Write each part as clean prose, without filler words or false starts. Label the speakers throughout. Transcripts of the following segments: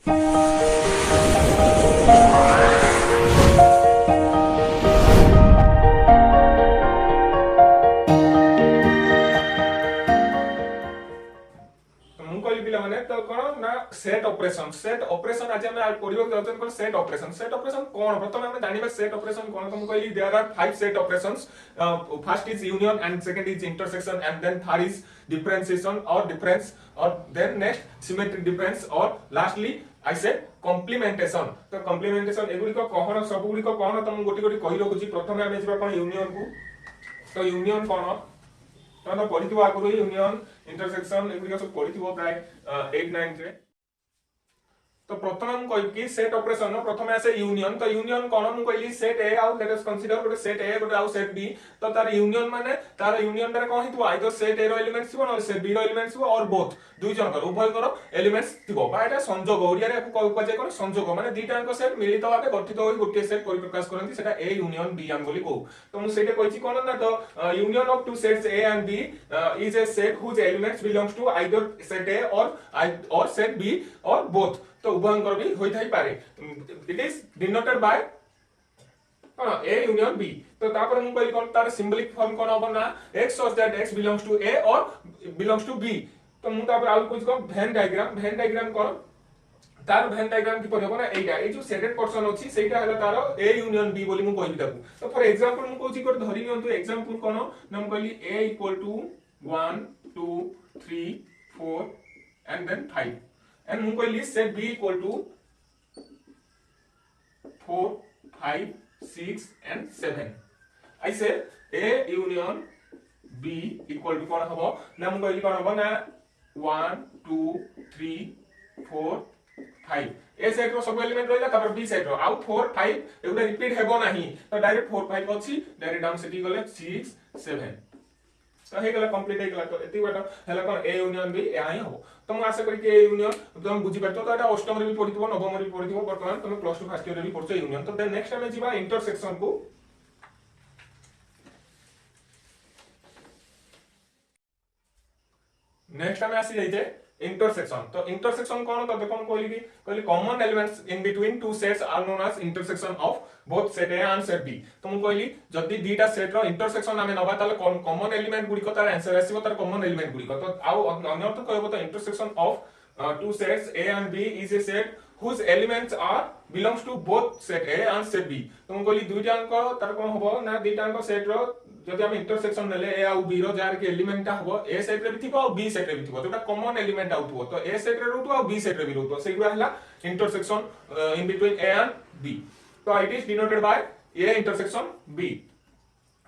Speaker 1: Set operation आज हम पढ़िबो जाउछन कोन set operation कोन प्रथम हम जानिबा सेट ऑपरेशन कोन तो हम कहली there are 5 set operations first is union and second is intersection and then third is differentiation or difference or then next symmetric difference or lastly I say complementation तो complementation एगुडी को कोन सब गुडी को कोन तो हम गोटी गोटी कहि रखुची प्रथम हम जेबा कोन यूनियन को तो यूनियन कोन तो पढ़िथिबो आगु यूनियन इंटरसेक्शन एगुडी सब पढ़िथिबो प्राय 8 9 रे तो प्रथम हम कहि कि सेट ऑपरेशन नो प्रथम आसे यूनियन तो यूनियन कोन हम कहली सेट ए आउ लेट अस कंसीडर गोटे सेट ए गोटे आउ सेट बी तो तार यूनियन माने तार यूनियन रे कोन हितबो आइदर सेट ए रो एलिमेंट्स थिबो न सेट बी रो एलिमेंट्स थिबो और बोथ दुई जन कर उभय कर एलिमेंट्स थिबो बा एटा संयोग ओडिया रे को जे कोन संयोग माने दुईटा अंक सेट मिलित भाबे गठित होई गोटे सेट परिप्रकाश करंती सेटा ए यूनियन बी हम बोली को तो हम सेटा कहिछि कोन ना तो union of two sets A and B is a set whose elements belongs to either set A or set B और बोथ तो उभयंकर भी होई थाई पारे it is denoted by A union B तो तापर हम कहली कोन तार सिंबलिक फॉर्म कोन होबो ना x such that x belongs to a or belongs to b तो मु तापर आउ कुछ को वेन डायग्राम कोन तार वेन डायग्राम की पड़िबो ना एटा ए जो सेटेड पर्सन अछि सेटा हला तार ए यूनियन बी बोली मु कहबी ताकू तो फॉर एग्जांपल मु कहूची कोन धरि नियंतु एग्जांपल कोन हम कहली a equal to 1 2 3 4 and then 5 and मु कहली set b equal to 4 5 6 and 7 I say a union b equal to कोन हबो ना मु कहली कोन हबो ना 1 2 3 4 5 ए सेट रो सब एलिमेंट रहला तापर बी सेट रो आउ 4 5 एगुडा रिपीट हेबो नाही तो डायरेक्ट 4 5 अछि डायरेक्ट डाउन सेटी गले 6 7 तो हे गला कंप्लीट हे गला तो एति बाटा हला कोन ए यूनियन बी ए ही हो तो हम आशा करी कि ए यूनियन तुम बुझी परतो तो एटा अष्टम रे भी पढितबो नवम रे भी पढितबो वर्तमान तुम प्लस 2 फर्स्ट ईयर रे भी पढछो यूनियन तो देन नेक्स्ट टाइम जीवा इंटरसेक्शन को नेक्स्ट टाइम आसी जाइते इंटरसेक्शन तो इंटरसेक्शन कोन तो देखो हम कहली common elements in between two sets are known as intersection of both set A and set B तो हम कहली जदी दीटा सेट रो इंटरसेक्शन आमे नबा ताले कॉमन एलिमेंट गुडी को तार आंसर आसीबो तार कॉमन एलिमेंट गुडी को तो आउ अन्य अर्थ कहबो तो intersection of two sets A and B is a set whose elements are belongs to both set A and set B तो हम कहली दुईटा अंक तार कोन हबो ना दुईटा अंक सेट रो जदि हम इंटरसेक्शन नेले A आउ B रो जार के एलिमेंट हबो A सेट रे भी थिबो और B सेट रे भी थिबो तो एटा कॉमन एलिमेंट आउथबो तो A सेट रे रहतो और B सेट रे भी रहतो सेगुरा हला intersection in between A and B तो it is denoted bye A intersection B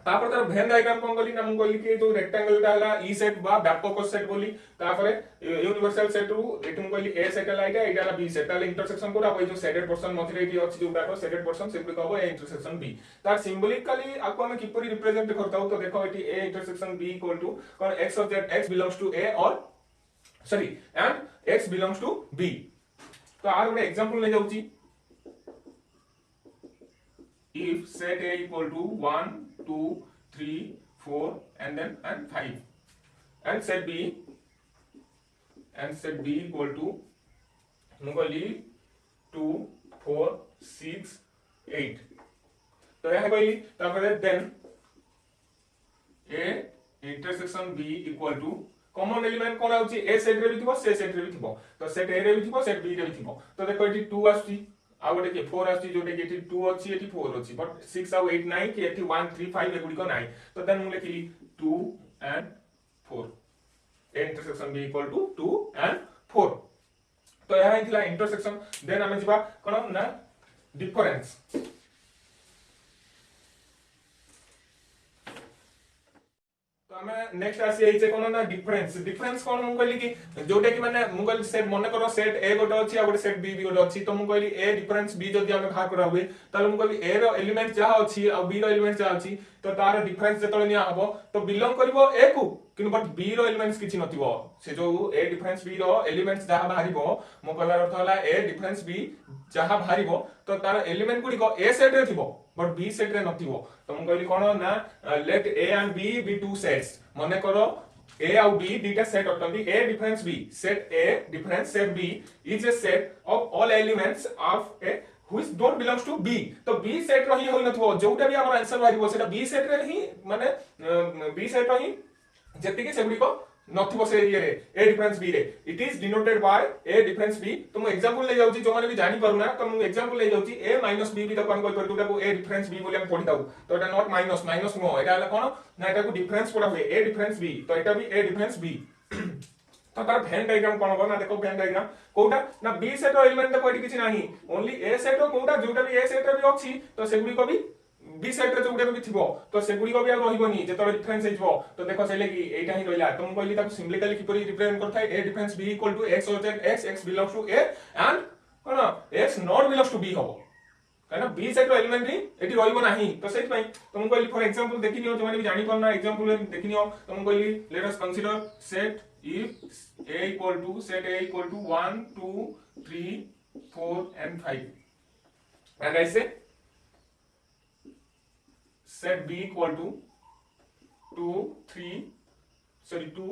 Speaker 1: तापर तार वेन डायग्राम कोन बोली ना हम कहली कि जो रेक्टेंगल ता हला ई सेट बा व्यापक सेट बोली तापर यूनिवर्सल सेट रु एटु हम कहली ए सेट हला एटा बी सेट हला इंटरसेक्शन कोरा जो सेटेड पर्सन मथरे एटी अछि जो बाको सेटेड पर्सन सेट कहबो ए इंटरसेक्शन बी तार सिंबलिकली आको हम किपरि रिप्रेजेंट करताउ तो देखो एटी A intersection B equal to कोन x of that x belongs to a or sorry and x belongs to b तो आर ଗୋଟେ एग्जांपल ले जाउची if set A equal to 1 2 3 4 and 5 and set B equal to मुगली 2 4 6 8 तो यह कहली तापर then A intersection B equal to common element कोन आउची A सेट रे भी थिबो C सेट रे भी थिबो तो सेट A रे भी थिबो सेट B रे भी थिबो तो देखो एटी 2 आसी आ गोटे के 4 आसी जोटे के एटी 2 अछि एटी 4 अछि बट 6 आउ 8 9 कि एटी 1 3 5 एगुडी को नाही तो देन मु लेखिली 2 and 4 A intersection B equal to 2 and 4 तो यह हिला इंटरसेक्शन देन हमें जिबा कोन ना डिफरेंस हमें नेक्स्ट आसी एचे कोन ना डिफरेंस कोन मु कहली कि जोटे कि माने मु कहली सेट मन करो सेट ए गोटे अछि आ गोटे सेट बी भी गोटे अछि तो मु कहली ए डिफरेंस बी जदी हमें भाग करा हुए ताले मु कहली ए रो एलिमेंट जहा अछि आ बी रो एलिमेंट जहा अछि तो तार डिफरेंस जतले निया हबो तो बिलोंग करिवो ए को किनु बट बी रो एलिमेंट्स किछि नथिवो से जो ए डिफरेंस बी रो एलिमेंट्स जहा बाहरिवो मु कहला अर्थ होला ए डिफरेंस बी जहा बाहरिवो तो तार एलिमेंट गुडी को ए सेट रे थिवो बट बी सेट रे नथिवो तो मु कहली कोन ना let A and B be two sets माने करो A ଆଉ B ଦିଟା ସେଟ୍ ଅଟନ୍ତି A difference B set A difference set B is a set of all elements of A which don't belongs to B तो B set रही होई नथुओ जोटा भी हमर आंसर बाहिबो सेटा B सेट रे ही माने B सेट रही जेतिके सेगुडी को नथिबो से ये रे A difference B रे it is denoted by A difference B तो मु एग्जांपल ले जाउची जो माने भी जानि परुना तो मु एग्जांपल ले जाउची A minus B भी तो कोन कोइ पर दुटा को A difference B बोली हम पढि दाउ तो एटा नॉट माइनस माइनस नो एटा हला कोन ना एटा को डिफरेंस पडा हुए A difference B तो एटा भी A difference B तो तार वेन डायग्राम कोन हो ना देखो वेन डायग्राम कोटा ना B सेट रो एलिमेंट तो कोइ किछि नाही ओनली A सेट रो कोटा जोटा भी A सेट रे भी अछि तो सेगुडी को भी B सेट रे जोटा भी थिबो तो सेगुडी को भी आ रहिबोनी जेतो डिफरेंस हिजबो तो देखो सेले कि एटा ही रहिला तुम कहली ताको सिंपलिकली किपरि रिप्रेजेंट करथाय A difference B = x or x belongs to A and कोन x not belongs to B हो काना B सेट रो एलिमेंट री एटी रहिबो नाही तो सेट पई तुम कहली फॉर एग्जांपल देखिनियो जो माने भी जानि परना एग्जांपल देखिनियो तुम कहली let us consider set if A equal to 1 2 3 4 and 5 and I say set B equal to 2 2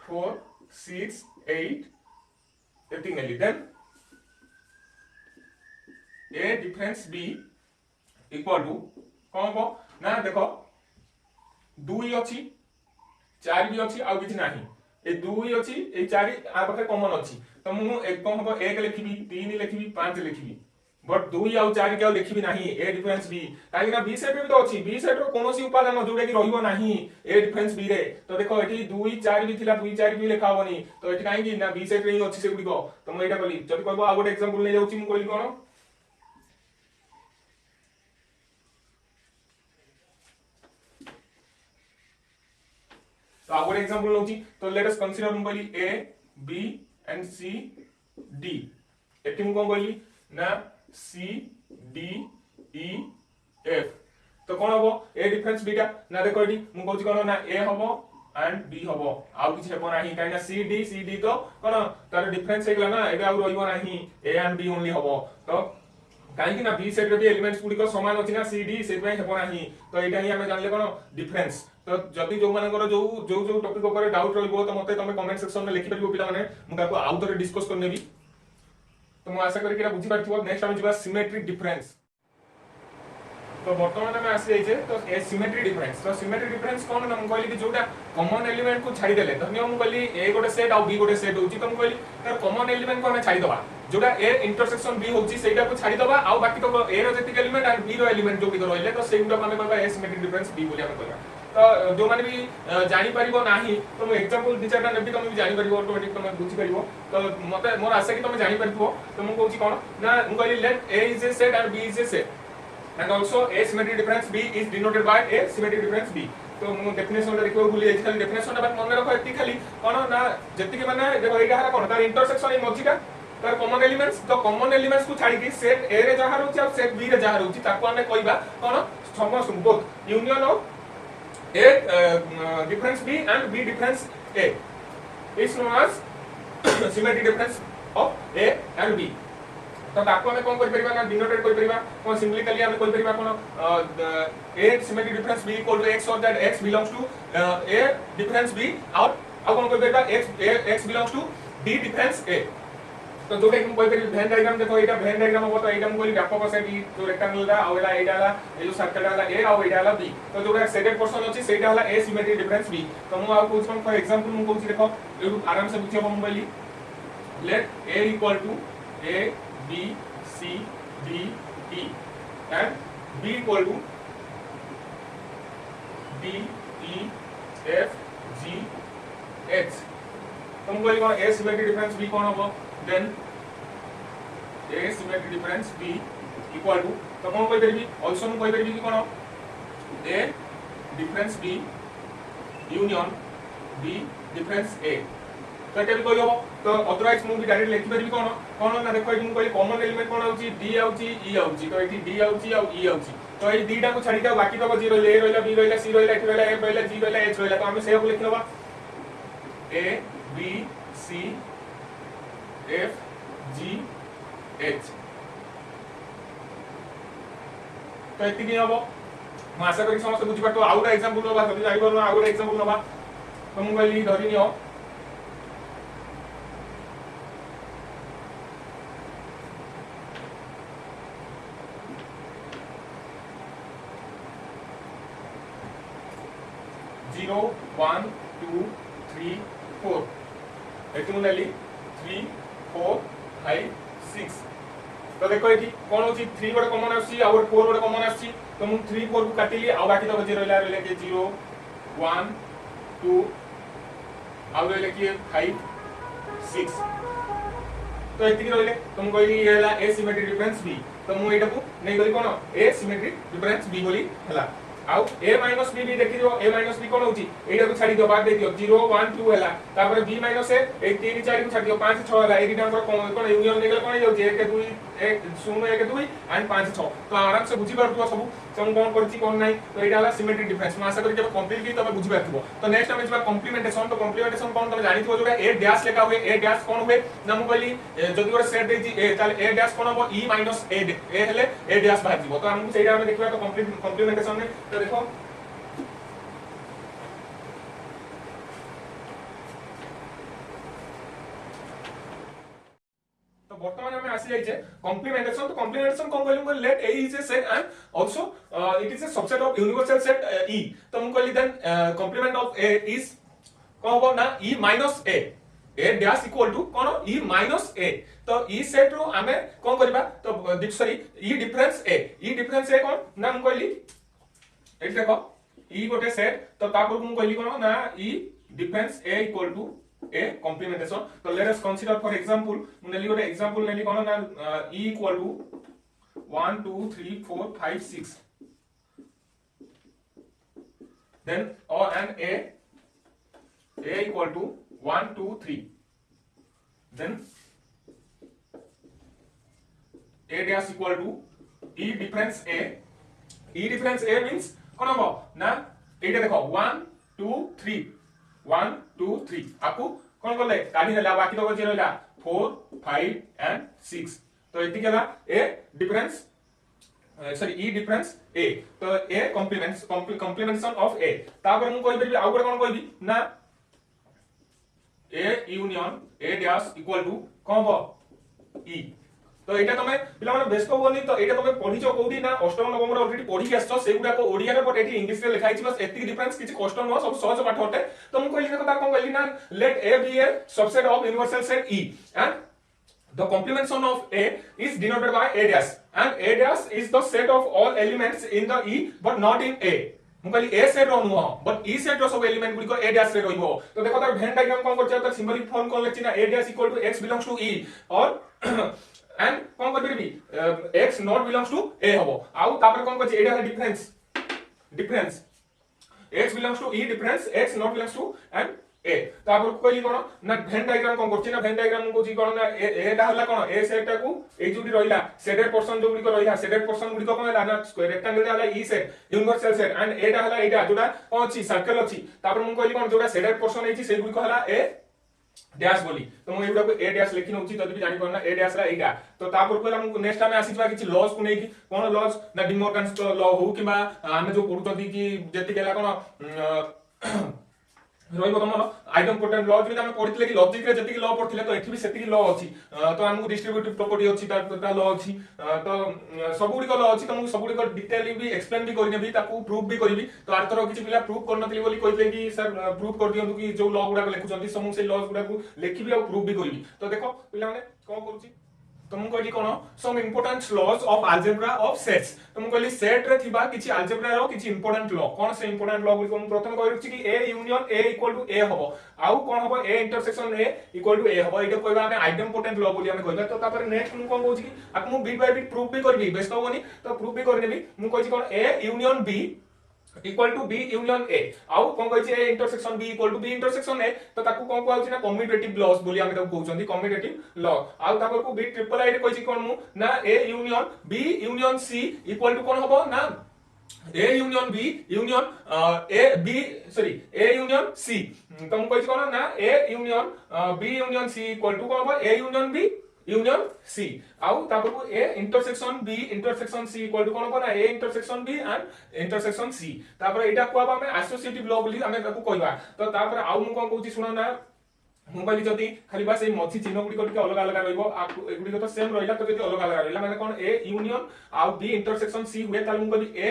Speaker 1: 4 6 8 everything then A difference B equal to कौन को ना देखो 2 अछि 4 भी अछि आ किछि नाही ए 2 अछि ए 4 आ पाखे कॉमन अछि तो मु एक कोन हो 1 लिखिबी 3 लिखिबी 5 लिखिबी बट 2 आ 4 के लिखिबी नाही ए डिफरेंस बी काहे ना बी सेट भी तो अछि बी सेट रो कोनोसी उपादान जोडे कि रहिबो नाही ए डिफरेंस बी रे तो देखो एठी 2 4 भी थिला 2 4 भी लिखा होबनी तो एठी काहे कि ना बी सेट रे ही अछि से गुडी को तो मु एटा कहली जति कहबो आ गोटे एग्जांपल ले जाउची मु कहली कोन तो आगो एग्जांपल लउची तो लेट अस कंसीडर हम कहली A B and C D eighty हम कोन कहली ना C D E F तो कोन हबो A डिफरेंस B टा ना देखो एटी हम कहूची कोन ना A हबो एंड B हबो आउ किछ हेबो नाही काहे ना C D तो कोन तार डिफरेंस हेगला ना एबे आउ रहिबो नाही A and B ओनली हबो तो काहे कि ना B सेट रे भी एलिमेंट्स गुडी को समान अछि ना C D से पे हेबो नाही तो एटा ही हमें जानले कोन डिफरेंस तो जदि जो मानकर जो जो जो टॉपिक ऊपर डाउट रहइबो तो मते तमे कमेंट सेक्शन में लिखि परिबो पिला माने मु ताको आउ तरे डिस्कस कर नेबी तो मु आशा करी कि बुझी पारथिबो नेक्स्ट हम जिबा सिमेट्रिक डिफरेंस तो वर्तमान में आसी जाइछे तो ए सिमेट्री डिफरेंस तो सिमेट्री डिफरेंस कोन ना मु कहली कि जोटा कॉमन एलिमेंट को छाडी देले धन्य मु कहली ए गोटे सेट आ बी गोटे सेट होची तो मु कहली तार कॉमन एलिमेंट को हमें छाडी दबा जोटा ए इंटरसेक्शन बी होची सेटा को छाडी दबा आ बाकी तो ए रो जेतिक एलिमेंट एंड बी रो एलिमेंट जो भी रहले तो सेगुडा हमें कहबा ए सिमेट्रिक डिफरेंस बी बोली हमें कहबा तो जो माने भी जानि परिबो नाही तो मु एग्जांपल दि चारटा नेबी तमे भी जानि परिबो ऑटोमेटिक तमे बुझी परिबो तो मते मोर आशा कि तमे जानि परिबो तो मु कहूची कोन ना मु कहली late A is a set and B is a set and also A symmetric difference B is denoted by A symmetric difference B तो मु डेफिनेशन देखो भूली जाई खाली डेफिनेशन बात मन रखो एति खाली कोन ना जति के माने देखो एटा हरा कोन तार इंटरसेक्शन इ मझिका तार कॉमन एलिमेंट्स तो कॉमन एलिमेंट्स को छाडी कि सेट A रे जहा रहउची और सेट B रे जहा रहउची ताको हमें कहबा कोन समस्त both union of A difference B and B difference A is known as symmetric difference of A and B तो ताको हमें कोन कर परिबा ना डिनोटेट कर परिबा कोन सिंपलिकली हमें कर परिबा कोन A symmetric difference B equal to x or that x belongs to A difference B और कोन कर परिबा x belongs to B difference A तो जोटे हम कोई वेन डायग्राम देखो एटा वेन डायग्राम हो तो एटा हम कोई व्यापक सेट जो रेक्टेंगल दा और एला एटा ला ए जो सर्कल दा A और एटा ला B तो जोटा सेटेड पोर्शन अछि सेटा हला A सिमेट्रिक डिफरेंस B तो मु आ कुछ फॉर एग्जांपल मु कहूची देखो एटू आराम से बुझियो हम बोली late A equal to A B C D E and B equal to D E F G H तो हम बोली कोन A सिमेट्रिक डिफरेंस B कोन हो then A symmetric difference B equal to तो कौन कोई परिबी also हम कोई परिबी कि कोन A difference B union B difference A तो एटा भी कोइ हो तो अदरवाइज मु भी डायरेक्ट लिखि परिबी कोन कोन ना देखो एठी मु कोइ कॉमन एलिमेंट कोन आउची D आउची E आउची तो एठी D आउची और E आउची तो ए दीटा को छाडी के बाकी तो 0 A रहला B रहला C रहला F रहला F रहला G रहला H रहला तो हम सेव लिख लेबा A B C F G H तो एति कि हबो म आशा करी समस्त बुझि पातो आउटा एग्जांपल नबा जदि जाई परनो आउटा एग्जांपल नबा तो मु कहली धरि नियो 0 1 2 3 4 एटी मु नेली 3 4 5 6 तो देखो ये कौन होची 3 गोटे कॉमन आसी और 4 गोटे कॉमन आसी तो मु 3 4 को काटिली आ बाकी तो 0 रहले के 0 1 2 आ रहले के 5 6 तो एतिक रहले तो मु कहली ये हला एसिमेट्रिक डिफरेंस बी तो मु एटा को नै गली कोन एसिमेट्रिक डिफरेंस बी बोली हला आउ a माइनस b भी देखि दियो a माइनस b कोन होची एटा को छाडी दियो बाद दे दियो 0 1 2 हला तापर b माइनस a 1 3 4 को छाडी दियो 5 6 हला एडी नंबर कोन यूनियन निकल कोन जाउ 1 2 1 0 1 2 एंड 5 6 तो आराम से बुझी परतुवा सब हम कोन करछि कोन नै तो एटा हला सिमेट्रिक डिफरेंस मैं आशा करी जब कंप्लीट की तब बुझी परतुबो तो नेक्स्ट हम इसबा कॉम्प्लीमेंटेशन तो कॉम्प्लीमेंटेशन कोन तमे जानि थो जोडा a डैश लेखा हुए a डैश कोन हुए ना मु कहली जदि गोटे सेट देछि a ताले a डैश कोन हो e माइनस a a हेले a डैश बाहर जीवो तो हमहु सेटा हम देखबा तो कॉम्प्लीमेंटेशन में तो देखो बर्तमान हमें आसी जाइछे कॉम्प्लीमेंटेशन तो कॉम्प्लीमेंटेशन कोन कहलु late a is a set and also it is a subset of universal set e तो हम कहली then complement of a is कोन हो ना e minus a dash equal to कोन e minus a तो e सेट रो हमें कोन करबा तो सॉरी e डिफरेंस a कोन ना हम कहली एट देखो e गोटे सेट तो तापर हम कहली कोन ना e difference a equal to a complementation so let us consider for example नेली गोटे एग्जांपल नेली कोन ना e equal to 1 2 3 4 5 6 then or and a equal to 1 2 3 then a dash equal to e difference a means कोन हो ना एटा देखो 1 2 3 1 2 3 आपको कोन करले काढी हला बाकी तो जे रहला 4 5 एंड 6 तो एति केला ए डिफरेंस सॉरी ई डिफरेंस ए तो ए कॉम्प्लीमेंटेशन ऑफ ए तापर मु कहि परबी आ गोटे कोन कहबी ना A union A dash equal to कोन हो ई तो एटा तमे पिला माने बेस्ट होबनी तो एटा तमे पढिचो कोडी ना अष्टम नवम रे ऑलरेडी पढि आछो सेगुडा को ओडिया रे बट एटी इंग्लिश रे लिखाइछि बस एति डिफरेंस किछि कष्ट न सब सहज पाठ होते तो मु कहली कथा कोन कहली ना late a be a subset of universal set e and the complementation of a is denoted by a dash and a dash is the set of all elements in the e but not in a मु कहली a set रो नुह but e set रो सब element गुडी को a dash रे रहइबो तो देखो तार Venn diagram कोन करछ त सिंबलिक फॉर्म कोन लेछि ना a dash equal to x belongs to e और and कोन कर परबी x not belongs to a हबो आउ तापर कोन कहछि एटा difference x belongs to e difference x not belongs to and a तापर कहली कोन ना वेन डायग्राम कोन करछि ना वेन डायग्राम को कोन ना एटा हला कोन a सेट को ए जुडी रहिला शेडेड पोर्शन जो गुडी को रहिला शेडेड पोर्शन गुडी को कोन हला ना स्क्वायर रेक्टेंगल हला e set universal set and एटा हला एटा जोडा कोन अछि सर्कल अछि तापर मु कहली कोन जोडा शेडेड पोर्शन एछि से गुडी को हला a डैश बोली तो मु एबडा को a डैश लिखि नउछि जदि भी जानि कोन ना a डैश रा एटा तो तापर कहला मु नेक्स्ट टाइम आसी जबा किछि लॉस को नै कि कोन लॉस ना डिमॉर्गन्स लॉ हो किबा आमे जो पढुतथि कि जेति केला कोन रहिबो तमन आइटम पोटेंट लॉ जे हम पढितले कि लॉजिक रे जेति लॉ पढितले तो एठी भी सेति लॉ अछि तो हमकु डिस्ट्रीब्यूटिव प्रॉपर्टी अछि ता लॉ अछि तो सबुडी को लॉ अछि तो हम सबुडी को डिटेली भी एक्सप्लेन भी करिने भी ताकू प्रूफ भी करिवि तो आरतर किछि पिला प्रूफ करनथि बोली कहितले कि सर प्रूफ कर दियंतु कि जो लॉ गुडा को लेखुचंती समु से लॉ गुडा को लेखिबि आ प्रूफ भी करिवि तो देखो पिला माने कोन करूची तो मु कहली कोन some important laws of algebra of sets तो मु कहली सेट रे थिबा किछि अलजेब्रा रो किछि इंपोर्टेंट लॉ कोन से इंपोर्टेंट लॉ गुडी को मु प्रथम कहि रछि कि a union a equal to a हबो आउ कोन हबो a intersection a equal to a हबो एटा कहबा हमें आइडेंपोर्टेंट लॉ बोली हमें कहबा तो तापर नेक्स्ट मु कोन कहूछि कि आक मु बिट बाय बिट प्रूफ भी करबी बेस्ट होबनी तो प्रूफ भी करनेबी मु कहिछि कोन a union b equal to b union a आउ कोन कहिछि a intersection b equal to b intersection a तो ताकू कोन कहउछि ना कम्यूटेटिव लॉस बोली हम ताकू कहउछंती कम्यूटेटिव लॉ आउ तापर को b ट्रिपल आई रे कहिछि कोन मु ना a union b union c equal to कोन हबो ना a union b union a b sorry a union c तो मु कहिछि कोन ना a union b union c equal to कोन हबो a union b union C आउ तापर को A intersection B intersection C equal to कोन कोना A intersection B and intersection C तापर एटा को हमें एसोसिएटिव लॉ बोली हमें ताको कहबा तो तापर आउ मु कोन कहूची सुनो ना मु कहली जदी खाली बस ए मथि चिन्ह गुडी को अलग अलग रहइबो आ एगुडी तो सेम रहिला तो जदी अलग अलग रहिला माने कोन ए यूनियन आउ बी इंटरसेक्शन सी हुए ताले मु कहली A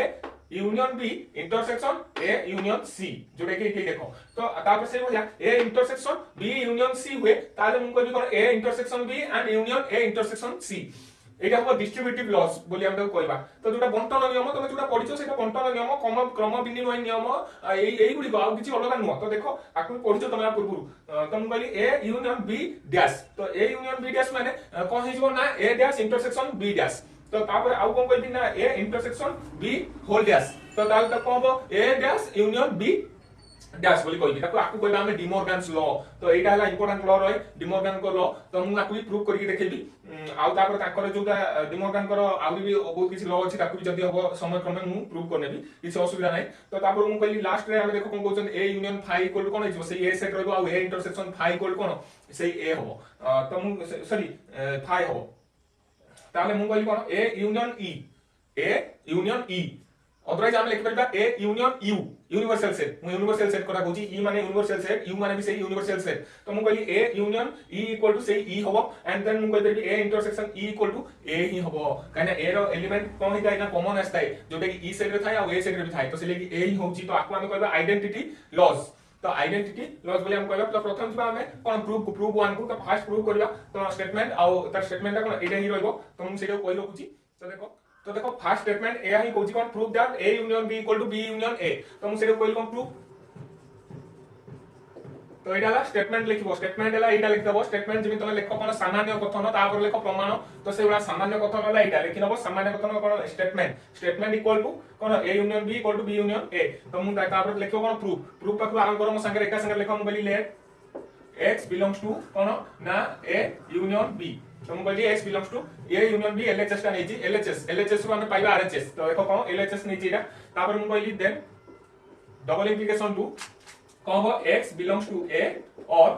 Speaker 1: union B intersection A union C जोडे के देखो तो तापर से बोलिया A intersection B union C हुए ताले मु कहली कोन A intersection B and union A intersection C एटा हो डिस्ट्रीब्यूटिव लॉस बोली हम तो कहबा तो जोटा बंटन नियम तुम जोटा पढिछो सेटा बंटन नियम क्रम विनिमय नियम एई गुडी आ किछि अलग नुह तो देखो आकु पढिछो तुम पूर्व तो मु कहली ए यूनियन बी डैश तो ए यूनियन बी डैश माने कोन हिजबो ना A dash intersection B dash तो तापर आउ कोन कहबी ना A intersection B whole dash तो ताल त कहबो A dash union B dash बोली कहबी ताको आकु कहबा हम डिमोर्गन्स लॉ तो एटा हला इंपोर्टेंट लॉ रहे डिमोर्गन को लॉ तो मु आकु भी प्रूव करके देखेबी आउ तापर ताकर जोटा डिमोर्गन को आउ भी बहुत किछि लॉ अछि ताकु भी जदी हबो समय क्रमे मु प्रूव करनेबी किछि असुविधा नै तो तापर मु कहली लास्ट रे हम देखो कोन कहउछन A union phi equal to कोन हिजबो से ए सेट रहबो आउ A intersection phi equal to कोन से ए हबो तो मु सॉरी फाई हबो ताले मु कहली कोन ए यूनियन ई अदरवाइज हम लिख परबा A union U universal set मु यूनिवर्सल सेट करा कहूची ई माने यूनिवर्सल सेट यू माने भी सही यूनिवर्सल सेट तो मु कहली A union E equal to सही ई हबो एंड देन मु कहली A intersection E equal to A ही हबो काना ए रो एलिमेंट कोन हिता ना कॉमन आस्ताय जोटा कि ई सेट रे थाय आ ए सेट रे भी थाय तो से लेकी ए ही होची तो आकु हम कहबा आइडेंटिटी लॉस तो आइडेंटिटी लॉस बोले हम कहबा तो प्रथम जबा हमें कोन प्रूफ वन को तो फर्स्ट प्रूफ करबा तो स्टेटमेंट आ तार स्टेटमेंट कोन एटा ही रहबो तो मु सेटा कहलो कुची तो देखो फर्स्ट स्टेटमेंट ए ही कहउची कोन proof that A union B equal to B union A तो मु सेटा कहलो कोन प्रूफ तो एटा ला स्टेटमेंट लिखिबो स्टेटमेंट एला एटा लिख दबो स्टेटमेंट जेमि तमे लेखो कोन सामान्य कथन तापर लेखो प्रमाण तो सेउला सामान्य कथन ला एटा लिखि नबो सामान्य कथन कोन स्टेटमेंट इक्वल टू कोन A union B equal to B union A तो मु तापर लिखो कोन प्रूफ पाखु आरंभ करो मो संगे एका संगे लेखो मु कहली लेट x belongs to कोन ना a यूनियन b तो मु कहली x belongs to a union b LHS का नेजी LHS रो हमें पाइबा RHS तो देखो कोन LHS नेजी एटा तापर मु कहली देन डबल इंप्लिकेशन टू कहबो x belongs to a और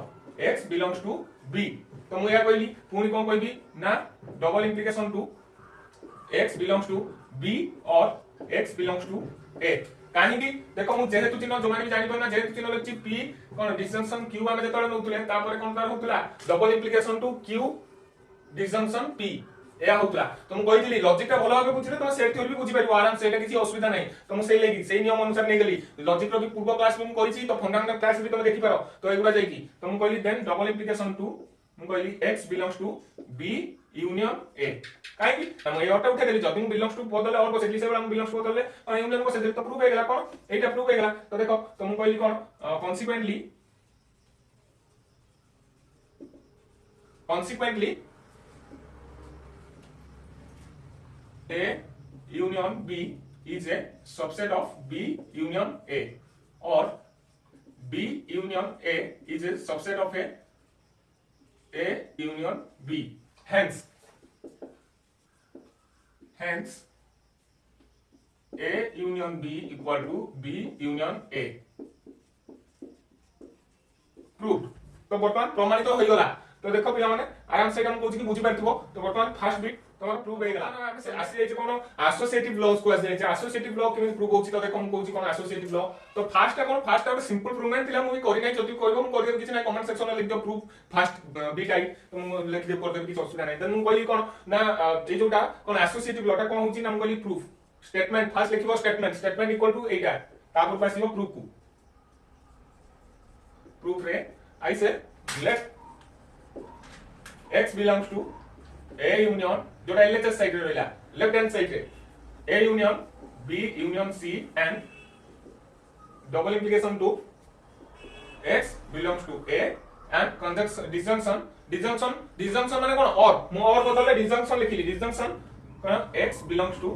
Speaker 1: x belongs to b तो मु या कहली पुनी कोन कहबी ना double implication to x belongs to b और x belongs to a काहे की देखो मु जेहेतु चिन्ह जो माने भी जानि पना जेहेतु चिन्ह लिखछि p कोन डिस्जंक्शन q आमे जतले नउतले तापर कोन तार होतला double implication to q disjunction p एया होतला तो मु कहितली लॉजिक ता भलो भाबे बुझिले तो सेट थ्योरी भी बुझि पारिबो आराम से एटा किछि असुविधा नै तो मु सेई लेगी सेई नियम अनुसार नै गेली लॉजिक रो भी पूर्व क्लास में मु करिछि तो फंडामेंटल क्लास भी तुम देखि पारो तो एगुडा जाई की तो मु कहली देन डबल इंप्लिकेशन टू मु कहली x belongs to b union a काहे की हम ए ऑटो उठा देली जदी मु बिलोंग्स टू बदले और बसेली से बला मु बिलोंग्स टू बदले और यूनियन को से तो प्रूफ हे गेला कोन एटा प्रूफ हे गेला तो देखो तो मु कहली कोन consequently a union b is a subset of b union a or b union a is a subset of a union b hence a union b equal to b union a proved तो वर्तमान प्रमाणित हो गला तो देखो पिला माने आराम से हम कोछि कि बुझि परथिबो तो वर्तमान फर्स्ट बिट तमर प्रूव हे गला आसी जाय कोन एसोसिएटिव लॉज को आसी जाय एसोसिएटिव लॉ केमि प्रूव होछि तो देखो हम कोछि कोन एसोसिएटिव लॉ तो फर्स्ट कोन फर्स्ट आउट सिंपल प्रूवमेंट थिला मु भी करि नै जति कहबो मु करि किछि नै कमेंट सेक्शन में लिख दियो प्रूफ फर्स्ट बिट आई तो मु लिख दे कर दे किछि असुविधा नै देन मु कहली कोन ना ए जोटा कोन एसोसिएटिव लॉ ता कोन होछि ना मु कहली प्रूफ स्टेटमेंट फर्स्ट लिखिबो स्टेटमेंट इक्वल टू एटा तापर पासिबो प्रूफ को प्रूफ रे I say let x belongs to a union जोटा LHS साइड रे रहला लेफ्ट हैंड साइड रे a union b union c and double implication to x belongs to a and disjunction माने कोन और मु और बदलले disjunction लिखिली disjunction कोन x belongs to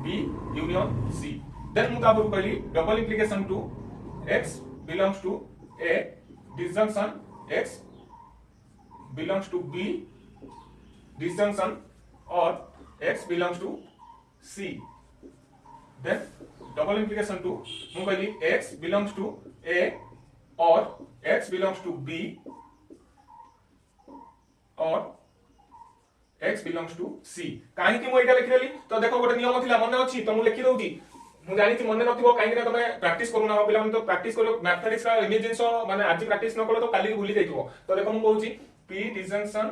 Speaker 1: b union c then मु तापर कहली double implication to x belongs to a disjunction x belongs to b disjunction or x belongs to c then double implication to मु कहली x belongs to a or x belongs to b or x belongs to c काहे कि मु एटा लिखि देली तो देखो गोटे नियम थिला मने अछि तो मु लिखि दउची मु जानि छी मने नथिबो काहे कि तमे प्रैक्टिस करू ना पिला तो प्रैक्टिस करो मैथमेटिक्स का एनी जिंस माने आज प्रैक्टिस न करो तो काली भूली जाइतो तो देखो मु कहूची p disjunction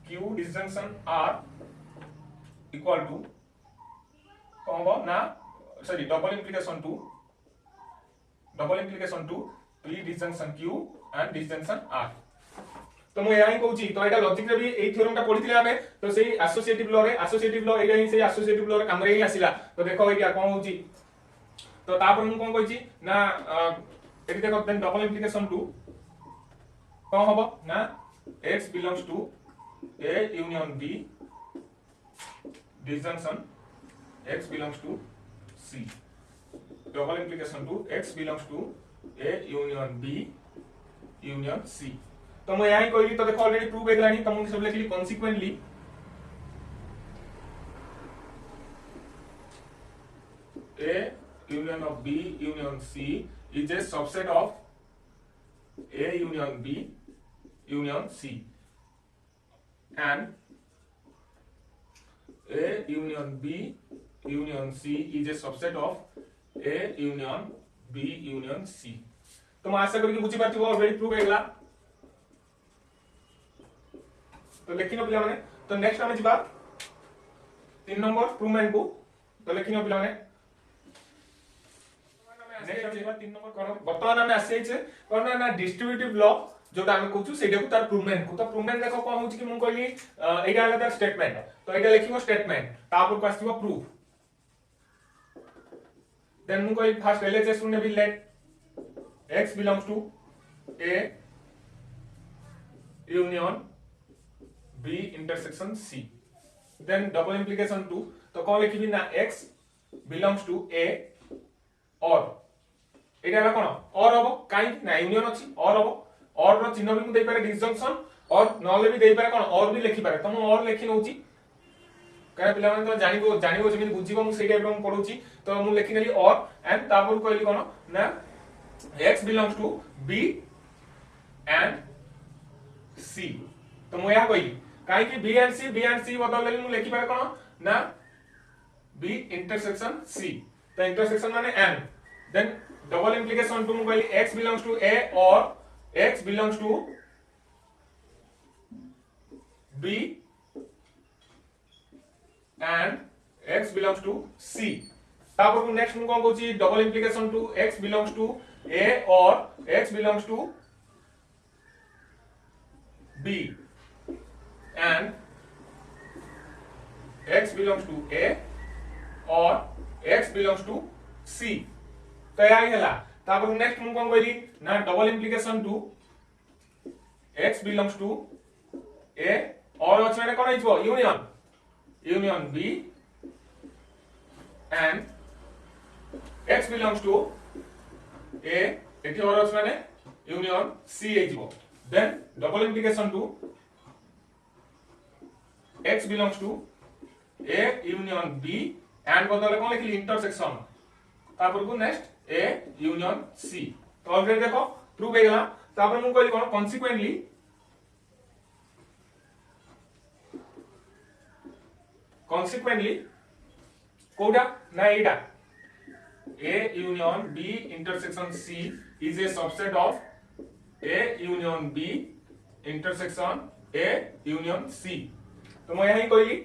Speaker 1: q disjunction r equal to कहबो ना sorry double implication to p disjunction q and disjunction r तो मु यही कहूची तो एटा लॉजिक रे भी एई थ्योरम टा पढिथिले हमें तो सेही एसोसिएटिव लॉ एटा ही सेही एसोसिएटिव लॉ रे काम रे ही आसीला तो देखो एटा कोन होची तो तापर मु कोन कहूची ना एटी देखो देन डबल इंप्लिकेशन टू कोन हबो ना x belongs to a union b disjunction x belongs to c double implication to x belongs to a union b union c तो मैं यही कहली तो देखो ऑलरेडी प्रूव हेगलानी तो मैं सब लिखली consequently a union of b union c is a subset of a union b union c and a union b union c is a subset of a union b union c तो मैं आशा करी कि बुझी पारथिबो already prove हेगला तो लेखिनो पिला माने तो next हमें जिबा 3 नंबर प्रूवमेंट को तो लेखिनो पिला माने नेक्स्ट हम जिबा 3 नंबर कोन वर्तमान हमें आसे छै कोन ना डिस्ट्रीब्यूटिव लॉ जोटा हम कहू सेटा को तार प्रूवमेंट को तो प्रूवमेंट देखो कोन होची कि मु कहली एटा हला तार स्टेटमेंट तो एटा लिखिबो स्टेटमेंट तापर को आसीबो प्रूफ देन मु कहली फर्स्ट एलएचएस ने भी late x belongs to a union b intersection c then double implication to तो कौन लिखिबी ना x belongs to a or एटा ला कोन और हबो काई ना यूनियन अछि और हबो और रो चिन्ह भी मु देई पारे डिसजंक्शन और नले भी देई पारे कोन और भी लिखि पारे त मु और लिखि नउची काहे पिला माने तो जानिबो जेमिति बुझिबो मु सेई टाइप रो पढुची तो मु लिखि नेली और एंड तापर कहली कोन ना x belongs to b and c तो मु या कहि काहे कि b and c बदल लेली मु लिखि पारे कोन ना b intersection c तो इंटरसेक्शन माने and then double implication to मु कहली x belongs to a or x belongs to b and x belongs to c तापर मु नेक्स्ट मु कोन कहूची double implication to x belongs to a or x belongs to b and x belongs to a or x belongs to c तो या हेला तापर next मु कोन कहली ना double implication to x belongs to a or अछि माने कोन हिजबो union b and x belongs to a एठी और अछि माने यूनियन c हिजबो then double implication to x belongs to a union b and बदले कोन लिखली इंटरसेक्शन तापर को नेक्स्ट a union c तो ऑलरेडी देखो प्रूव हे गेला तापर मु कहली कोन consequently कोडा ना एटा a union b intersection c is a subset of a union b intersection a union c तो मैं यही कहली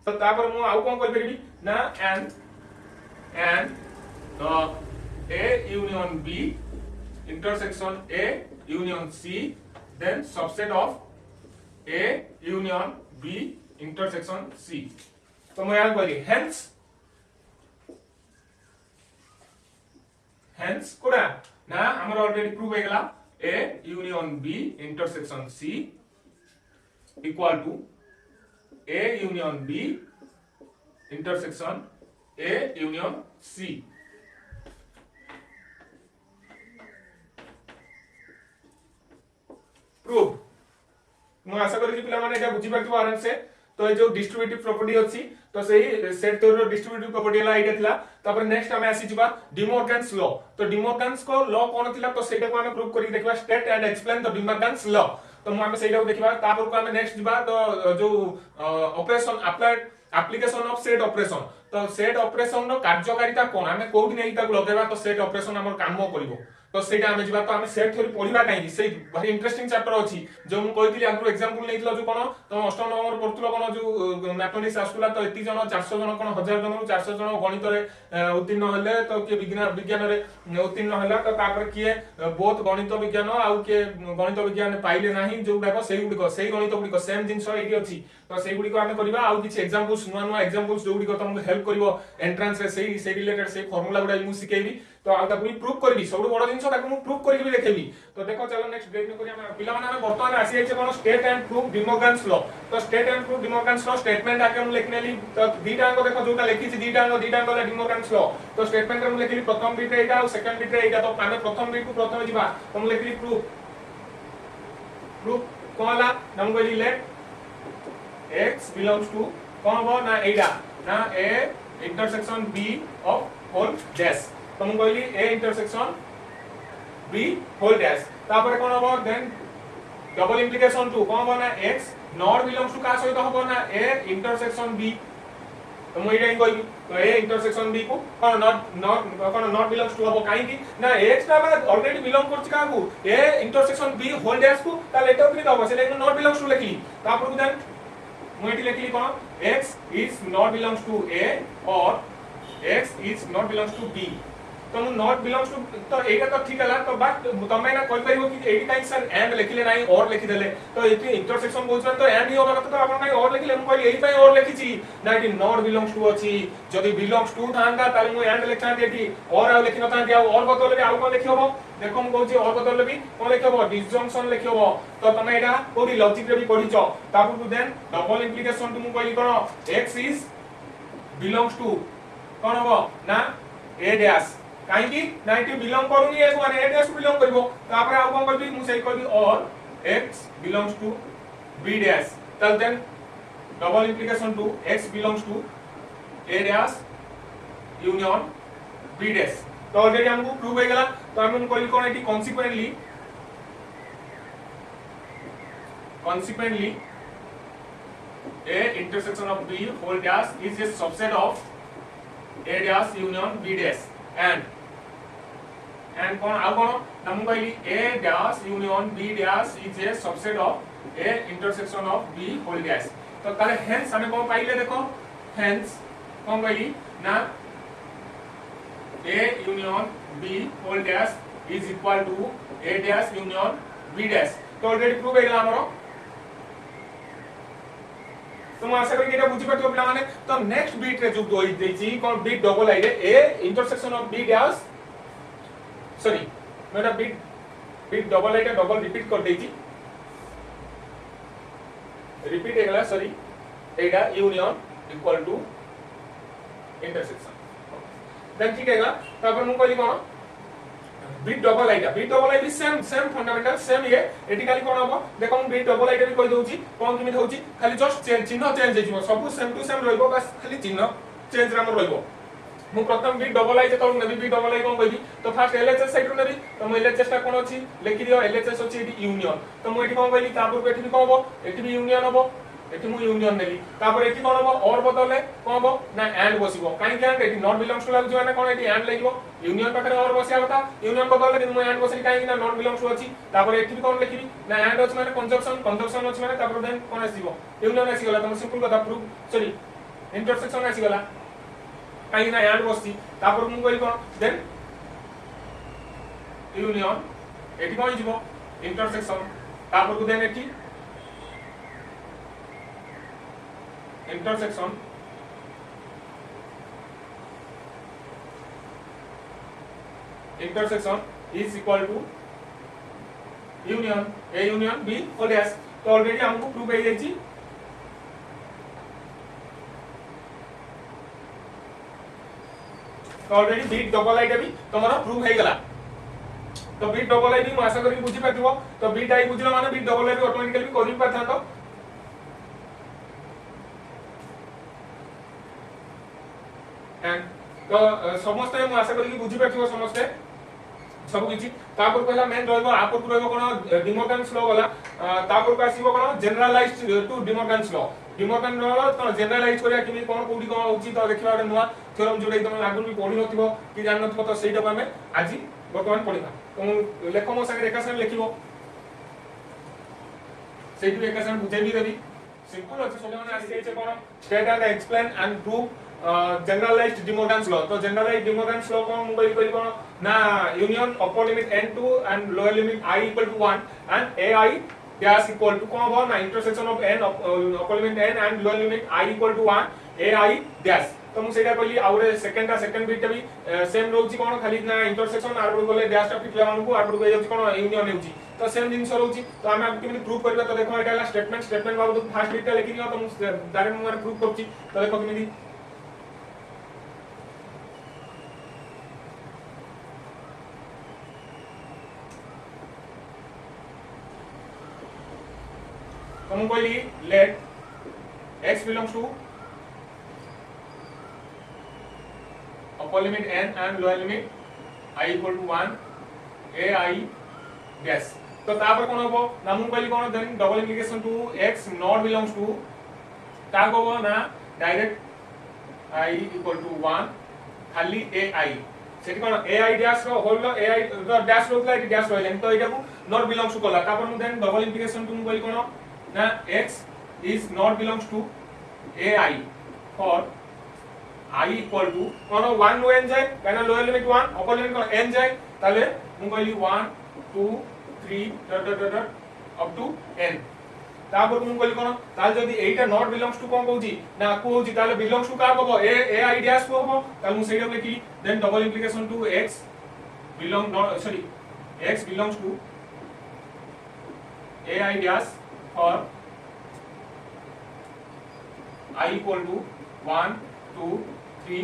Speaker 1: तो तापर मु आउ कोन कहि परबी ना and a union b intersection a union c then subset of a union b intersection c तो मैं यहाँ कहली hence कोडा ना हमर ऑलरेडी प्रूव हे गेला a union b intersection c equal to a union b intersection a union c prove मु आशा करी कि पिला माने एटा बुझी पारथिबो आराम से तो ये जो डिस्ट्रीब्यूटिव प्रॉपर्टी अछि तो सही सेट थ्योरी रो डिस्ट्रीब्यूटिव प्रॉपर्टी हला एटा थिला तापर नेक्स्ट हमें आसी जिबा डिमोर्गन्स लॉ तो डिमोर्गन्स को लॉ कोन थिला तो सेटा को हमें प्रूव करी देखबा state and explain the De Morgan's law तो हम सेटा देखिबा तापर को हम नेक्स्ट जिबा तो जो operation applied application of set operation तो सेट ऑपरेशन नो कार्यकारिता कोन हमें कोड नै ताको लगेबा तो सेट ऑपरेशन हमर काम करबो तो सेटा हमें जिबा तो हमें सेट थ्योरी पढिबा काई से भारी इंटरेस्टिंग चैप्टर अछि जो हम कहितली आगु एग्जांपल नैतला जो कोन तो अष्टम नंबर पढतुलो कोन जो मैथमेटिक्स आसुला तो एती जन 400 जन कोन 1000 जन 400 जन गणित रे उत्तीर्ण हले तो के विज्ञान रे उत्तीर्ण हला तो तापर किए बहुत गणित विज्ञान आउ के गणित विज्ञान पाइले नाही जो गुडा सेही गुडी को सेही गणित गुडी को सेम जिंस एटी अछि तो सेही गुडी को हमें करबा आउ किछ एग्जांपल्स नुवा नुवा एग्जांपल्स जो गुडी को तुमको हेल्प करबो एंट्रेंस रे सेही रिलेटेड से फार्मूला गुडा मु सिकेबी तो आ ताकू प्रूफ करबी सब बड़ जिंस ताकू मु प्रूफ करके भी देखेबी तो देखो चलो नेक्स्ट डेट में करिया हम पिला माने हम वर्तमान आसी आइछे कोन state and proof De Morgan's law तो state and proof De Morgan's law statement आके हम लिखनेली तो दीटा अंक देखो जोटा लिखि छि दीटा अंक वाला डिमोर्गन्स लॉ तो स्टेटमेंट हम लिखली प्रथम बिट रे एटा और सेकंड बिट रे एटा तो हमें प्रथम बिट को प्रथम जिबा तो हम लिखली प्रूफ कोला हम कहली लेट x belongs to कौन हो ना एटा ना a intersection b of whole dash तो हम कहली a intersection b whole dash तापर कोन हो देन डबल इंप्लिकेशन टू कौन हो ना x नॉट बिलोंग्स टू का सहित हो ना a इंटरसेक्शन b तो मैं एटा कहली तो a इंटरसेक्शन b को कोन नॉट बिलोंग्स टू हो काई की ना x ना माने ऑलरेडी बिलोंग करछ का को a intersection b whole dash को ताले एटा भी दबो से नॉट बिलोंग्स टू लिखली तापर देन मुइटी लिखली कोन x is not belongs to a or x is not belongs to b तो नॉट बिलोंग्स टू तो एटा तो ठीक हला तो बट तमे ना कोइ परिबो कि एटी टाइम सर एंड लिखले नाही और लिखि देले तो एटी इंटरसेक्शन बोलछन तो एंड ही होबा कत तो आपण नाही और लिखले हम कहली एही पय और लिखि छी ना एटी नॉट बिलोंग्स टू अछि जदी बिलोंग्स टू थांदा ताले मु एंड लिखता एटी और आ लिखि नता दिया और बदल भी आउ कोन लिखि होबो देखो हम कहूची और बदल भी कोन लिखि होबो डिसजंक्शन लिखि होबो तो तमे एटा कोडी लॉजिक रे भी पढिचो तापर देन डबल इंप्लिकेशन टू मु कहली कोन x इज बिलोंग्स टू कोन होबो ना a डैश काई की 90 बिलोंग करूनी ए माने a डैश बिलोंग करबो तापर आ कोन करबी मु सही करबी और x belongs to b dash तब then double implication to x belongs to a dash union b dash तो ऑलरेडी हमको प्रूव हो गेला तो हम कहली कोन एटी consequently a intersection of b whole dash is a subset of a dash union b dash and कौन आ कौन हम कहली a dash union b dash is a subset of a intersection of b whole dash तो तारे hence हमें कौन पाइले देखो hence कौन कहली ना a union b whole dash is equal to a dash union b dash तो ऑलरेडी प्रूव हो गेला हमरो तो मैं आशा करी कि एटा बुझी पाथो पिला माने तो नेक्स्ट बीट रे जो दोई देछि कोन बीट डबल आई रे a intersection of b dash sorry मेरा बीट डबल आई रे डबल रिपीट कर देछि रिपीट हेगला सॉरी एटा union equal to intersection then ठीक हेगा तापर मु कहली कोन बीट डबल आई भी सेम फंडामेंटल सेम ये एटी खाली कोन हबो देखो हम बीट डबल आई भी कहि दोछि कोन किमित होछि खाली जस्ट चिन्ह चेंज हेजिवो सब सेम टू सेम रहइबो बस खाली चिन्ह चेंज राम रहइबो मु प्रथम बीट डबल आई जेतो नेबी बीट डबल आई कोन कहबी तो फर्स्ट एलएचएस साइड रो नेबी तो मु एलएचएस ता कोन अछि लिखि दियो एलएचएस अछि एटी यूनियन तो मु एटी कोन कहली तापर एटी भी कोन हबो एटी भी यूनियन हबो एटी मु यूनियन नेली तापर एटी कोन हबो और बदले कोन हबो ना एंड बसिबो काई कि एंड एटी नॉट बिलोंग्स टू लागु माने कोन एटी एंड लागिबो यूनियन पाखरे और बसिया कथा यूनियन बदले मु एंड बसि काई कि ना नॉट बिलोंग्स टू अछि तापर एटी भी कोन लिखिबी ना एंड अछि माने कंजक्शन अछि माने तापर देन कोन आसीबो यूनियन आसी गला त सिंपल कथा प्रूफ सॉरी इंटरसेक्शन आसी गला काई ना एंड बसि तापर मु कहली कोन देन यूनियन एटी कोन जिवो इंटरसेक्शन तापर को देन एटी intersection is equal to union a union b whole dash तो ऑलरेडी हमको प्रूव हो जाई तो ऑलरेडी बीट डबल आई भी तमरा प्रूव हो गेला तो बीट डबल आई भी म आशा करी बुझी पाथिबो तो बीट आई बुझलो माने बीट डबल आई भी ऑटोमेटिकली भी करि पाथांतो एंड तो समस्त मु आशा करी बुझी पाथिबो समस्त सब किछि तापर पहिला मेन रहबो आपर रहबो कोन डिमोर्गन्स लॉ वाला तापर को आसीबो कोन generalized to De Morgan's law De Morgan law कोन जनरलाइज करिया कि कोन कोडी कोन होची तो देखिबा ଗୋଟେ नुवा थ्योरम जोडै तुम लागु भी पढि नथिबो कि जान नथिबो तो सेटा हमें आज वर्तमान पढिबा तो लेखो मो संगे एका संगे लिखिबो सेटु एका संगे बुझाइ भी देबी सिंपल अछि सोले माने आसी छै कोन state and explain and prove generalized De Morgan's law तो generalized De Morgan's law को मोबाइल करी कोन ना union upper limit n2 and lower limit I equal to 1 and ai dash equal to कोन हो ना intersection of n upper limit n and lower limit I equal to 1 ai dash तो मु सेटा कहली आउरे second bit भी same रहउची कोन खाली ना intersection आरबो गले डैश टा पिटला मानकू आरबो गय जाउची कोन यूनियन हेउची तो सेम जिंस रहउची तो हम आपके केमि प्रूव करबा तो देखो एटा स्टेटमेंट बाबू फर्स्ट बिट लिखि दियो तो मु डायरेक्ट मु प्रूव करची तो देखो केमि तो मु कहली late x belongs to upper limit n and lower limit I equal to 1 ai dash तो तापर कोन होबो ना मु कहली कोन then double implication to x not belongs to ता होबो ना डायरेक्ट I equal to 1 खाली ai सेठी कोन ai dash रो होल ai रो dash रो लाइक dash होइले तो एटा को not belongs to कला तापर मु देन डबल इंप्लिकेशन टू मु कहली कोन ना x is not belongs to ai for I equal to कोन 1 नो n जाय काना लोअर लिमिट 1 अपर लिमिट कोन n जाय ताले मु कहली 1 2 3 डॉट अप टू n तापर मु कहली कोन ताल जदी एटा नॉट बिलोंग्स टू कोन कहूची ना को होची ताले बिलोंग्स टू का होबो ए आई डैश को होबो ताल मु सेटा लिखी then double implication to x belong not sorry x belongs to a I dash for I equal to 1 2 3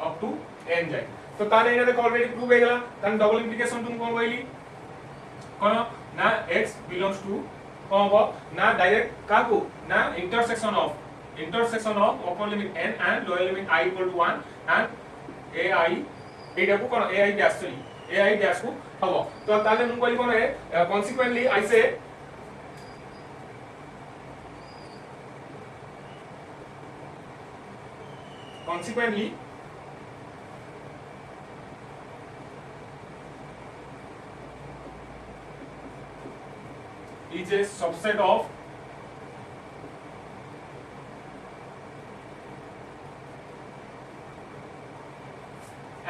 Speaker 1: up to n जाय तो ताने एने देखो ऑलरेडी प्रूव हो गेला तन डबल इंप्लिकेशन तुम कोन कहली कोन ना x belongs to कोन हो ना डायरेक्ट का को ना intersection of upper limit n and lower limit I equal to 1 and ai एटा को कोन ai dash sorry ai dash को हबो तो ताले मु कहली कोन consequently I say consequently is a subset of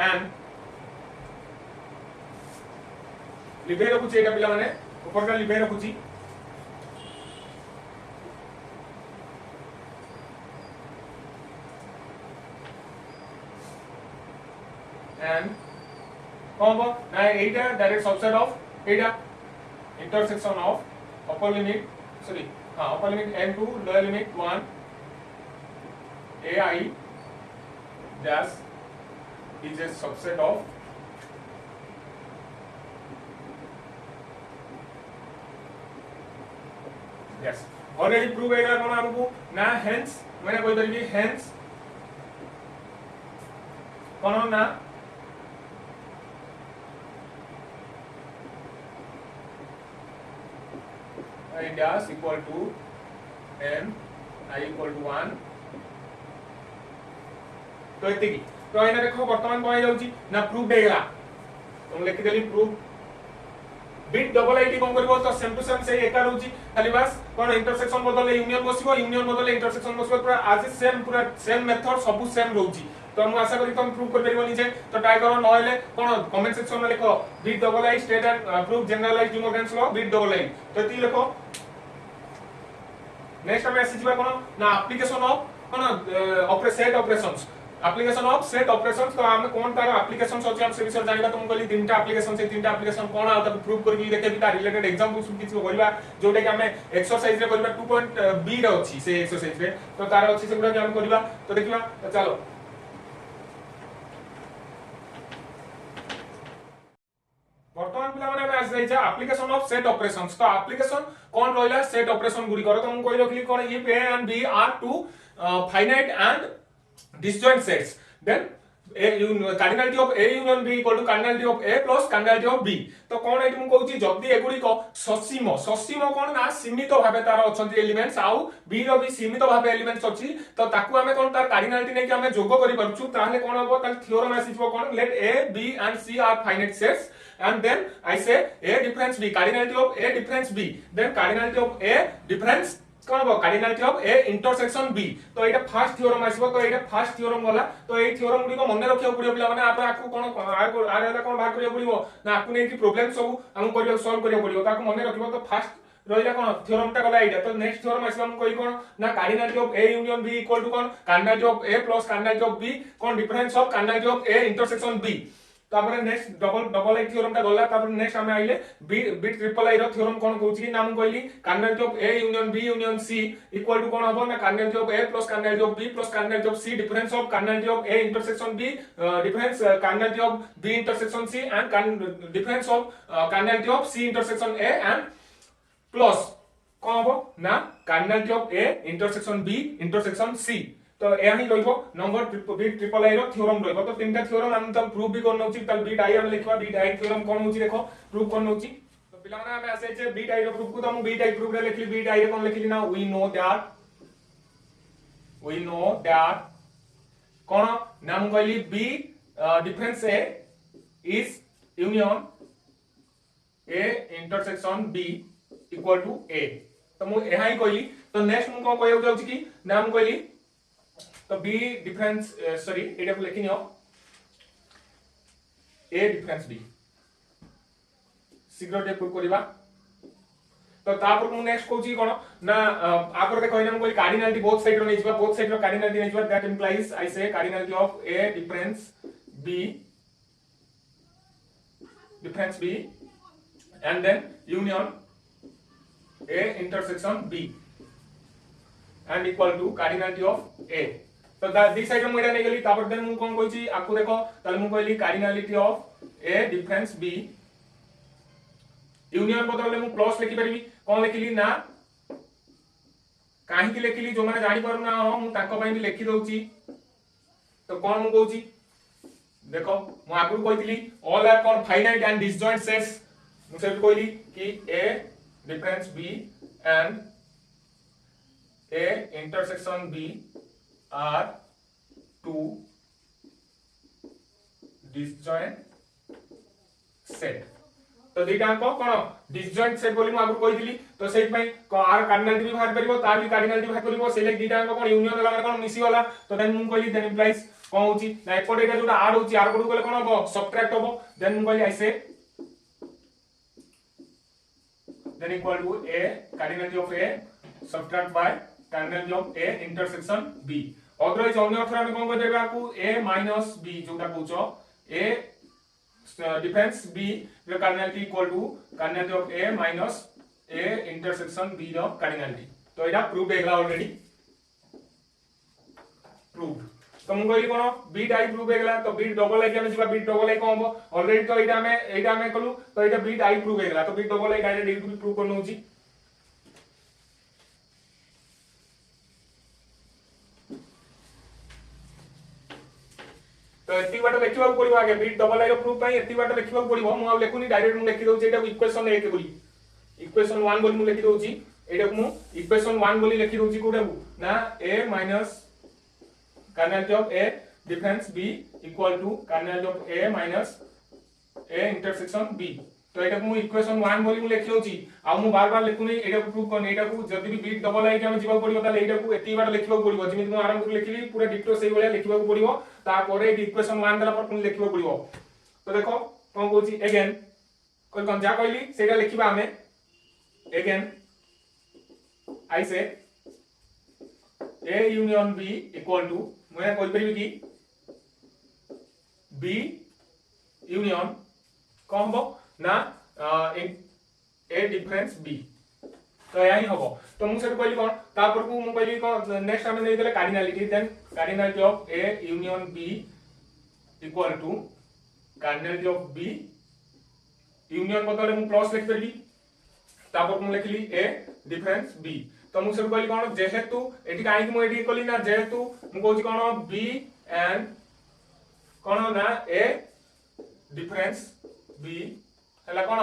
Speaker 1: and लिखे रखुची एटा पिला माने ऊपर का लिखे रखुची and combo na eta direct subset of eta intersection of upper limit upper limit n to lower limit 1 ai dash is a subset of yes already prove होगा कोन हमको ना hence मैंने कोई तरीके hence कोन ना I dash equal to n I equal to 1 तो एति की तो एना देखो वर्तमान कोइ जाउची ना प्रूफ देगला तुम लिखि देली प्रूफ बिट डबल आईडी कोन करबो तो सेम टू सेम से एका रहउची खाली बस कोन इंटरसेक्शन बदले यूनियन बसिबो यूनियन बदले इंटरसेक्शन बसिबो पूरा आज पूरा सेम मेथड सब सेम रहउची तो हम आशा करी तुम प्रूफ कर परिबो निजे तो ट्राई करो नहले कोन कमेंट सेक्शन में लिखो बिट double I state and proof generalized De Morgan's law बिट डबल आई तो एति लिखो नेक्स्ट हमें आसी जिबा कोन ना एप्लीकेशन ऑफ कोन set operations application of set operations तो हम कोन तार एप्लीकेशंस अछि हम से विषय जानिबा तुम कहली तीनटा एप्लीकेशन से तीनटा एप्लीकेशन कोन आ तब प्रूफ करबी देखेबी ता रिलेटेड एग्जांपल्स किछ करबा जोटा कि हमें एक्सरसाइज रे करबा 2.b रे अछि से एक्सरसाइज रे तो तार अछि सेगुडा कि हम करबा तो देखिबा तो चलो वर्तमान पिला माने आस जाई छै एप्लीकेशन ऑफ सेट ऑपरेशंस तो एप्लीकेशन कोन रहला सेट ऑपरेशन गुडी कर तो हम कहि रखली कोन if a and b are two finite and disjoint sets then cardinality of A union B equal to cardinality of A plus cardinality of B. तो कोन eighty मु कहूची जदी एगुडी को ससीम ससीम कोन ना सीमित भाबे तार अछंती एलिमेंट्स आउ बी रो भी सीमित भाबे एलिमेंट्स अछि तो ताकू हमें कोन तार कार्डिनालिटी नै कि हमें जोग करि परछु ताहले कोन होबो तार थ्योरम आसीबो कोन let A B and C are finite sets and then I say a difference b cardinality of a difference b then cardinality of a difference कोन हो cardinality of A intersection B. तो एटा first theorem आसीबो तो एटा first theorem वाला तो ए theorem गुडी को मने रखियो पड़ियो पिला माने आप आकु कोन आर हला कोन भाग करियो पड़ियो ना आकु नै कि प्रॉब्लम सब हम करियो सॉल्व करियो पड़ियो ताकु मने रखियो। तो फर्स्ट रहिला कोन थ्योरम टा गला एटा तो नेक्स्ट थ्योरम आसीबो हम कहि कोन ना cardinality of A union B equal to कोन cardinality of A plus cardinality of B कोन difference of cardinality of A intersection B. तापर नेक्स्ट डबल आई थ्योरम टा गला तापर नेक्स्ट हमें आइले बी ट्रिपल आई रो थ्योरम कोन कहउची कि नाम कहली cardinality of A union B union C equal to कोन हबो ना cardinality of A plus cardinality of B plus cardinality of C difference of cardinality of A intersection B difference cardinality of B intersection C and difference of cardinality of C intersection A and plus कोन हबो ना cardinality of A intersection B intersection C. तो ए ही रहइबो number B triple I रो theorem रहइबो। तो तीनटा थ्योरम हम त प्रूफ भी करनो छी त बी डाई हम लिखवा बी डाई थ्योरम कोन होची देखो प्रूफ करनो छी। तो पिला माने हमें आसे जे बी डाई रो प्रूफ को त हम बी डाई प्रूफ रे लिखली बी डाई रे कोन लिखली ना वी नो दैट कोन नाम कहली B difference A is union A intersection B equal to A. तो मु एहा ही कहली। तो नेक्स्ट मु कोन कहउ जाउ छी कि नाम कहली तो बी डिफरेंस सॉरी एटा को लेखिनियो ए डिफरेंस बी शीघ्र प्रूव करबा। तो तापर मु नेक्स्ट कहूची कोन ना आपर देखो हम कोई कार्डिनालिटी बोथ साइड रो नै जिबा बोथ साइड रो कार्डिनालिटी नै जिबा that implies I say cardinality of A difference B and then union A intersection B and equal to cardinality of A. तो दिस साइड मु एटा नै गेली तापर देन मु कोन कहूची आकु देखो ताले मु कहली cardinality of A difference B union बदले मु प्लस लिखि परिबी कोन लिखिली ना काहे कि लिखिली जो माने जानि पारु ना मु ताको पई भी लिखि दउची। तो कोन मु कहूची देखो मु आगु कहितली ऑल आर कोन फाइनाइट एंड डिसजॉइंट सेट्स मु से कहली कि A difference B and A intersection B are two disjoint set। तो दीटा को कोन डिसजॉइंट सेट बोली मु आगु कहितली। तो सेट पई आर कार्डिनालिटी भी बाहर परिबो तार भी कार्डिनालिटी बाहर परिबो सेलेक्ट दीटा को कोन यूनियन लगा कोन मिसी वाला। तो देन मु कहली देन इंप्लाइज कोन होची ना एकोड एटा जोटा ऐड होची आर कोड कोले कोन हो सबट्रैक्ट होबो देन मु कहली I say then equal to a cardinality of A subtract by cardinality of A intersection B. Otherwise अन्य अर्थरे हम कोन कहदेबा को a माइनस b जोटा पूछो a डिफरेंस b रो cardinality equal to cardinality of a minus a intersection b रो cardinality. तो एटा प्रूफ हेगला ऑलरेडी प्रूफ। तो मु कहली कोन b डाई प्रूफ हेगला। तो b डबल आई हम जिबा b डबल आई कोन हो ऑलरेडी। तो एटा हमें कलु तो एटा b डाई प्रूफ हेगला। तो b double I direct proof करनो छी। तो एति बाटा लिखिबा पड़िबो आगे बी डबल आई रो प्रूफ पई एति बाटा लिखिबा पड़िबो मु आ लेखुनी डायरेक्ट मु लिखि दउची एटा इक्वेशन 1 बोली इक्वेशन 1 बोली मु लिखि दउची एटा मु इक्वेशन 1 बोली लिखि दउची कोडा ना a minus cardinality of a difference b equal to cardinality of a minus a intersection b। तो एटा मु इक्वेशन 1 बोली मु लिखि दउची आ मु बार बार लिखुनी एटा को प्रूफ करनी एटा को जदी भी b डबल आई के हम जीवा पड़िबो ताले एटा को एति बाटा लिखिबा पड़िबो जिमि मु आरंभ लिखिली पूरा डिटो सेही वाला लिखिबा पड़िबो तापर इक्वेशन 1 देला पर पुन लिखिबो पड़िबो। तो देखो कोन कहूची अगेन कोन कोन जा कहली सेटा लिखिबा हमें again I say a union b equal to मैं कहि परिबी कि b यूनियन कोन हो ना a डिफरेंस b। तो यही हबो। तो मु सेट कहली कोन तापर को मु कहली कोन नेक्स्ट हमें नै देले cardinality then cardinality of a union b equal to cardinality of b union बदले मु प्लस लिख परबी तापर मु लिखली a डिफरेंस b। तो मु सेट कहली कोन जेहेतु एटी काई मु एटी कहली ना जेहेतु मु कहूची कोन b एंड कोन ना ए डिफरेंस बी हला कोन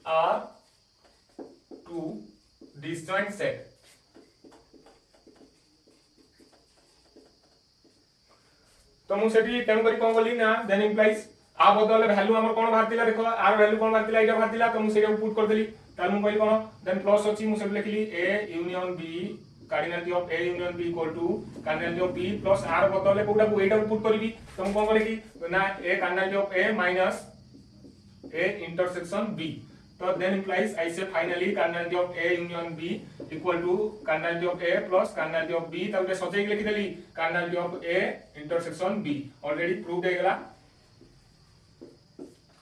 Speaker 1: आर टू डिसजॉइंट सेट तो मु सेठी तेन करी कोन बोली ना देन इंप्लाइज आ बदले वैल्यू हमर कोन भारतिला देखो आर वैल्यू कोन भारतिला एटा भारतिला तो मु सेटा पुट कर देली तार मु कहली कोन देन प्लस अछि मु सेठी लिखली A union B cardinality of A union B equal to cardinality of B plus आर बदले कोटा को एटा पुट करबी तो मु कोन करे कि ना A cardinality of A minus A intersection B तो then implies I say finally cardinality of A union B equal to cardinality of A plus cardinality of B ताऊ सजाई लिखि देली cardinality of A intersection B already proved हो गेला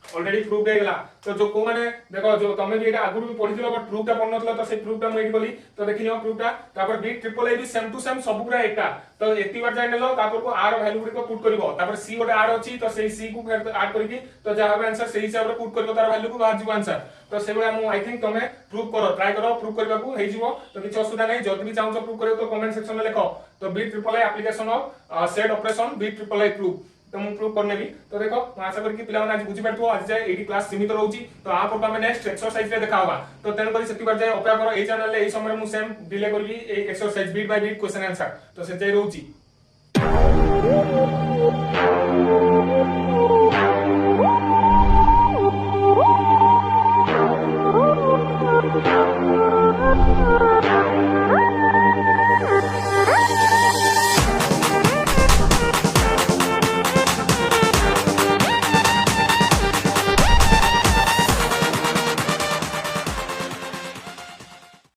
Speaker 1: already prove हो गला तो जो को माने देखो जो तमे भी एटा आगुरु भी पढिथिलो बट प्रूफ ता पढनथलो तो से प्रूफ ता मैं एडी बोली तो देखियो प्रूफ ता तापर बी ट्रिपल ए भी सेम टू सेम सब पूरा एटा तो एती बार जाय नेलो तापर को आर वैल्यू गुडी को पुट करबो तापर सी गोटे आर अछि तो सेही सी को फिर ऐड करबी तो जा হবে आंसर सेही हिसाब रे पुट करबो तार वैल्यू को बाहर जिवो आंसर तो से बडा मु आई थिंक तमे प्रूफ करो ट्राई करो प्रूफ करबा को हेइ जिवो तो किछ असुविधा नै जदी भी चाहो प्रूफ करियो तो कमेंट सेक्शन में लिखो तो B triple A application of set operation B triple A proof तो मु प्रूव करने भी तो देखो मैं आशा करी कि पिला आज बुझी पारथो आज जाय एडी क्लास सीमित रहउची तो आ पर हमें नेक्स्ट एक्सरसाइज रे देखा होगा तो तेन करी सेति बार जाय अपेक्षा करो ए चैनल रे ए समय मु सेम डिले करबी ए exercise bit by bit question answer तो से जाय रहउची